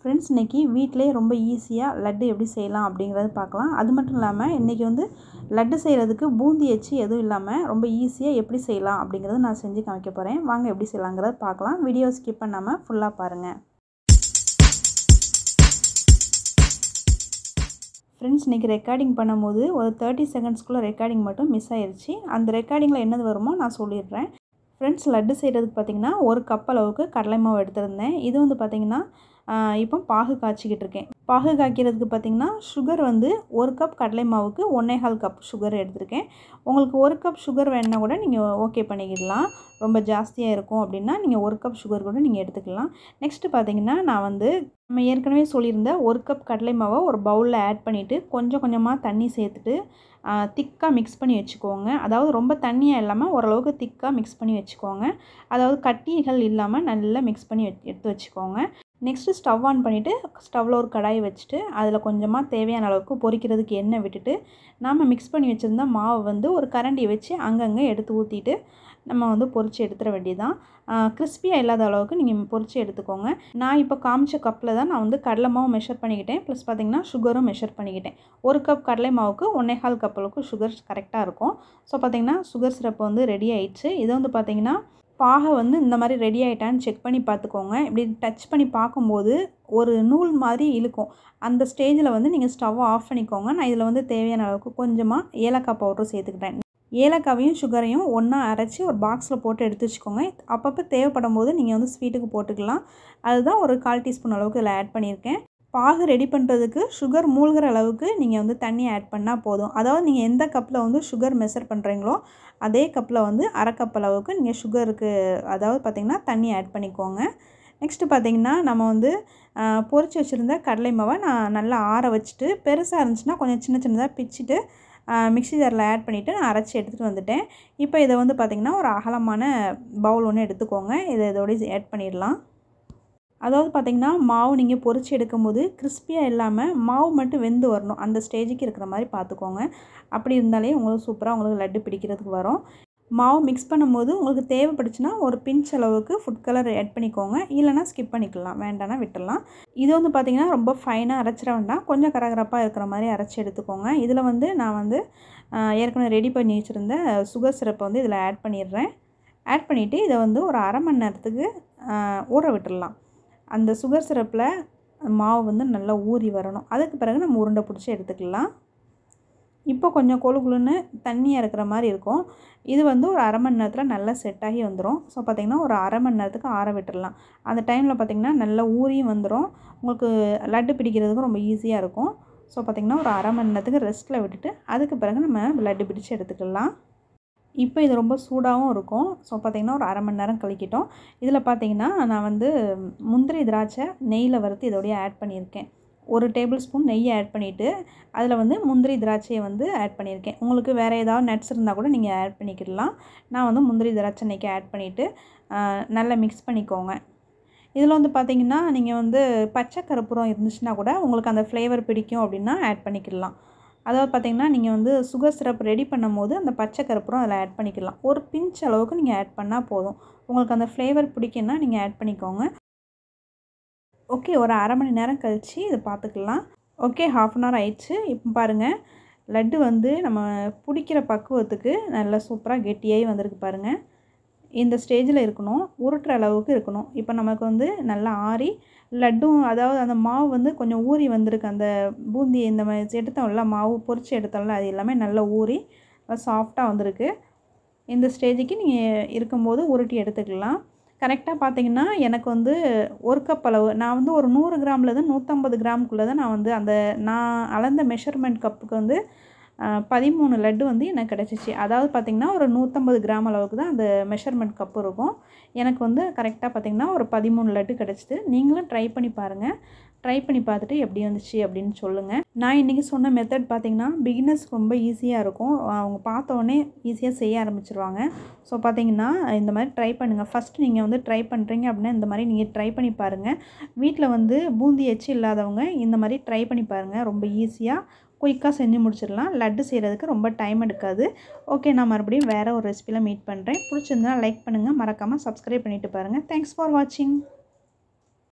Friends இன்றைக்கி வீட்டிலே ரொம்ப ஈஸியாக லட்டு எப்படி செய்யலாம் அப்படிங்கிறது பார்க்கலாம். அது மட்டும் இல்லாமல் இன்றைக்கி லட்டு செய்கிறதுக்கு பூந்தி வச்சு எதுவும் இல்லாமல் ரொம்ப ஈஸியாக எப்படி செய்யலாம் அப்படிங்கிறது நான் செஞ்சு காமிக்க போகிறேன். வாங்க எப்படி செய்யலாங்கிறத பார்க்கலாம். வீடியோ ஸ்கிப் பண்ணாமல் ஃபுல்லாக பாருங்கள். ஃப்ரெண்ட்ஸ் இன்றைக்கி ரெக்கார்டிங் பண்ணும்போது ஒரு 30 செகண்ட்ஸ்க்குள்ளே ரெக்கார்டிங் மட்டும் மிஸ் ஆயிடுச்சு. அந்த ரெக்கார்டிங்கில் என்னது வருமோ நான் சொல்லிடுறேன். ஃப்ரெண்ட்ஸ் லட்டு செய்கிறதுக்கு பார்த்திங்கன்னா 1 கப் அளவுக்கு கடலை மாவு எடுத்திருந்தேன். இது பார்த்திங்கன்னா இப்போ பாகு காய்ச்சிக்கிட்டு இருக்கேன். பாகு காய்க்கிறதுக்கு பார்த்திங்கன்னா சுகர் 1 கப் கடலை மாவுக்கு 1.25 கப் சுகர் எடுத்திருக்கேன். உங்களுக்கு 1 கப் சுகர் வேணுன்னா கூட நீங்கள் ஓகே பண்ணிக்கிடலாம். ரொம்ப ஜாஸ்தியாக இருக்கும் அப்படின்னா நீங்கள் 1 கப் சுகர் கூட நீங்கள் எடுத்துக்கலாம். நெக்ஸ்ட்டு பார்த்திங்கன்னா நான் நம்ம ஏற்கனவே சொல்லியிருந்த 1 கப் கடலை மாவை ஒரு பவுலில் ஆட் பண்ணிவிட்டு கொஞ்சம் கொஞ்சமாக தண்ணி சேர்த்துட்டு திக்காக மிக்ஸ் பண்ணி வச்சுக்கோங்க. அதாவது ரொம்ப தண்ணியாக இல்லாமல் ஓரளவுக்கு திக்காக மிக்ஸ் பண்ணி வச்சுக்கோங்க. அதாவது கட்டிகள் இல்லாமல் நல்லா மிக்ஸ் பண்ணி எடுத்து வச்சுக்கோங்க. நெக்ஸ்ட்டு ஸ்டவ் ஆன் பண்ணிவிட்டு ஸ்டவ்வில் ஒரு கடாயை வச்சுட்டு அதில் கொஞ்சமாக தேவையான அளவுக்கு பொரிக்கிறதுக்கு எண்ணெய் விட்டுட்டு நாம் மிக்ஸ் பண்ணி வச்சுருந்த மாவு ஒரு கரண்டியை வச்சு அங்கங்கே எடுத்து ஊற்றிட்டு நம்ம பொரித்து எடுத்துட வேண்டியதான். கிறிஸ்பியாக இல்லாத அளவுக்கு நீங்கள் பொரித்து எடுத்துக்கோங்க. நான் இப்போ காமிச்ச கப்பில் தான் நான் கடலை மாவு மெஷர் பண்ணிக்கிட்டேன். ப்ளஸ் பார்த்திங்கன்னா சுகரும் மெஷர் பண்ணிக்கிட்டேன். 1 கப் கடலை மாவுக்கு 1.25 கப் அளவுக்கு சுகர் கரெக்டாக இருக்கும். ஸோ பார்த்திங்கன்னா சுகர் சிரப்பு ரெடி ஆயிடுச்சு. இது பார்த்திங்கன்னா பாகை இந்த மாதிரி ரெடி ஆகிட்டான்னு செக் பண்ணி பார்த்துக்கோங்க. இப்படி டச் பண்ணி பார்க்கும்போது ஒரு நூல் மாதிரி இழுக்கும். அந்த ஸ்டேஜில் நீங்கள் ஸ்டவ்வை ஆஃப் பண்ணிக்கோங்க. நான் இதில் தேவையான அளவுக்கு கொஞ்சமாக ஏலக்காய் பவுடர் சேர்த்துக்கிட்டேன். ஏலக்காவையும் சுகரையும் ஒன்றா அரைச்சி ஒரு பாக்ஸில் போட்டு எடுத்து வச்சுக்கோங்க. அப்பப்போ தேவைப்படும் போது நீங்கள் ஸ்வீட்டுக்கு போட்டுக்கலாம். அதுதான் ஒரு 1/4 டீஸ்பூன் அளவுக்கு இதில் ஆட் பண்ணியிருக்கேன். பாகு ரெடி பண்ணுறதுக்கு சுகர் மூழ்கிற அளவுக்கு நீங்கள் தண்ணி ஆட் பண்ணால் போதும். அதாவது நீங்கள் எந்த கப்பில் சுகர் மெஷர் பண்ணுறீங்களோ அதே கப்பில் 1/2 கப் அளவுக்கு நீங்கள் சுகருக்கு அதாவது பார்த்திங்கன்னா தண்ணி ஆட் பண்ணிக்கோங்க. நெக்ஸ்ட்டு பார்த்திங்கன்னா நம்ம பொரிச்சு வச்சுருந்த கடலை மாவை நான் நல்லா ஆற வச்சுட்டு பெருசாக இருந்துச்சுன்னா கொஞ்சம் சின்ன சின்னதாக பிச்சுட்டு மிக்ஸி ஜாரில் ஆட் பண்ணிவிட்டு நான் அரைச்சி எடுத்துகிட்டு வந்துட்டேன். இப்போ இதை பார்த்திங்கன்னா ஒரு அகலமான பவுல் ஒன்று எடுத்துக்கோங்க. இதை இதோடய ஆட் பண்ணிடலாம். அதாவது பார்த்திங்கன்னா மாவு நீங்கள் பொரிச்சு எடுக்கும்போது கிறிஸ்பியாக இல்லாமல் மாவு மட்டும் வெந்து வரணும். அந்த ஸ்டேஜுக்கு இருக்கிற மாதிரி பார்த்துக்கோங்க. அப்படி இருந்தாலே உங்களுக்கு லட்டு பிடிக்கிறதுக்கு வரும். மாவு மிக்ஸ் பண்ணும்போது உங்களுக்கு தேவைப்படுச்சுன்னா ஒரு பிஞ்ச் அளவுக்கு ஃபுட் கலர் ஆட் பண்ணிக்கோங்க. இல்லைனா ஸ்கிப் பண்ணிக்கலாம், வேண்டாம்னா விட்டுடலாம். இது பார்த்திங்கன்னா ரொம்ப ஃபைனாக அரைச்சிட வேண்டாம். கொஞ்சம் கரகரப்பாக இருக்கிற மாதிரி அரைச்சி எடுத்துக்கோங்க. இதில் நான் ஏற்கனவே ரெடி பண்ணி வச்சுருந்த சுகர் சிரப்பை இதில் ஆட் பண்ணிடுறேன். ஆட் பண்ணிவிட்டு இதை ஒரு அரை மணி நேரத்துக்கு ஊற விட்டுடலாம். அந்த சுகர் சிரப்பில் மாவு நல்லா ஊறி வரணும். அதுக்கு பிறகு நம்ம உருண்டை பிடிச்சி எடுத்துக்கலாம். இப்போ கொஞ்சம் கொழுன்னு தண்ணியாக இருக்கிற மாதிரி இருக்கும். இது ஒரு அரை மணி நேரத்தில் நல்லா செட் ஆகி வந்துடும். ஸோ பார்த்திங்கன்னா ஒரு அரை மணி நேரத்துக்கு ஆற விட்டுடலாம். அந்த டைமில் பார்த்திங்கன்னா நல்லா ஊறியும் வந்துடும். உங்களுக்கு லட்டு பிடிக்கிறதுக்கு ரொம்ப ஈஸியாக இருக்கும். ஸோ பார்த்திங்கன்னா ஒரு அரை மணி நேரத்துக்கு ரெஸ்ட்டில் விட்டுட்டு அதுக்கு பிறகு நம்ம லட்டு பிடிச்சி எடுத்துக்கலாம். இப்போ இது ரொம்ப சூடாகவும் இருக்கும். ஸோ பார்த்திங்கன்னா ஒரு அரை மணி நேரம் கழிக்கிட்டோம். இதில் பார்த்திங்கன்னா நான் முந்திரி திராட்சை நெய்யில் வறுத்து இதோடய ஆட் பண்ணியிருக்கேன். 1 டேபிள் ஸ்பூன் நெய்யை ஆட் பண்ணிவிட்டு அதில் முந்திரி திராட்சையை ஆட் பண்ணியிருக்கேன். உங்களுக்கு வேறு ஏதாவது நட்ஸ் இருந்தால் கூட நீங்கள் ஆட் பண்ணிக்கிடலாம். நான் முந்திரி திராட்சை நெய்க்கு ஆட் பண்ணிவிட்டு நல்லா மிக்ஸ் பண்ணிக்கோங்க. இதில் பார்த்திங்கன்னா நீங்கள் பச்சை கற்பூரம் இருந்துச்சுன்னா கூட உங்களுக்கு அந்த ஃப்ளேவர் பிடிக்கும் அப்படின்னா ஆட் பண்ணிக்கிடலாம். அதாவது பார்த்திங்கன்னா நீங்கள் சுகர் சிரப் ரெடி பண்ணும்போது அந்த பச்சை கற்பூரம் அதில் ஆட் பண்ணிக்கலாம். ஒரு பிஞ்ச் அளவுக்கு நீங்கள் ஆட் பண்ணால் போதும். உங்களுக்கு அந்த ஃப்ளேவர் பிடிக்குன்னா நீங்கள் ஆட் பண்ணிக்கோங்க. ஓகே, ஒரு அரை மணி நேரம் கழித்து இதை பார்த்துக்கலாம். ஓகே, 1/2 அன் ஹவர் ஆயிடுச்சு. இப்போ பாருங்கள் லட்டு நம்ம பிடிக்கிற பக்குவத்துக்கு நல்லா சூப்பராக கெட்டியாகி வந்திருக்கு பாருங்கள். இந்த ஸ்டேஜில் இருக்கணும், உருட்டுற அளவுக்கு இருக்கணும். இப்போ நமக்கு நல்லா ஆறி லட்டும் அதாவது அந்த மாவு கொஞ்சம் ஊறி வந்திருக்கு. அந்த பூந்தி இந்த மாதிரி எடுத்தோம்ல மாவு பொரிச்சு எடுத்தோம்ல அது எல்லாமே நல்லா ஊறி சாஃப்டாக வந்திருக்கு. இந்த ஸ்டேஜுக்கு நீங்கள் இருக்கும்போது உருட்டி எடுத்துக்கலாம். கரெக்டாக பார்த்திங்கன்னா எனக்கு 1 கப் அளவு நான் ஒரு 100 கிராம்லேருந்து 150 கிராமுக்குள்ளே தான் நான் அளந்த மெஷர்மெண்ட் கப்புக்கு 13 லட்டு எனக்கு கிடச்சிச்சு. அதாவது பார்த்திங்கன்னா ஒரு 150 கிராம் அளவுக்கு தான் அந்த மெஷர்மெண்ட் கப்பு இருக்கும். எனக்கு கரெக்டாக பார்த்திங்கன்னா ஒரு 13 லட்டு கிடச்சிது. நீங்களும் ட்ரை பண்ணி பாருங்கள். ட்ரை பண்ணி பார்த்துட்டு எப்படி வந்துச்சு அப்படின்னு சொல்லுங்கள். நான் இன்றைக்கி சொன்ன மெத்தட் பார்த்திங்கன்னா பிகினர்ஸ்க்கு ரொம்ப ஈஸியாக இருக்கும். அவங்க பார்த்தோன்னே ஈஸியாக செய்ய ஆரம்பிச்சிருவாங்க. ஸோ பார்த்திங்கன்னா இந்த மாதிரி ட்ரை பண்ணுங்கள். ஃபஸ்ட்டு நீங்கள் ட்ரை பண்ணுறீங்க அப்படின்னா இந்த மாதிரி நீங்கள் ட்ரை பண்ணி பாருங்கள். வீட்டில் பூந்தி எச்சு இல்லாதவங்க இந்த மாதிரி ட்ரை பண்ணி பாருங்கள். ரொம்ப ஈஸியாக குயிக்காக செஞ்சு முடிச்சிடலாம். லட்டு செய்கிறதுக்கு ரொம்ப டைம் எடுக்காது. ஓகே, நான் மறுபடியும் வேறு ஒரு ரெசிபியில் மீட் பண்ணுறேன். பிடிச்சிருந்தா லைக் பண்ணுங்கள். மறக்காமல் சப்ஸ்கிரைப் பண்ணிவிட்டு பாருங்கள். தேங்க்ஸ் ஃபார் வாட்சிங்.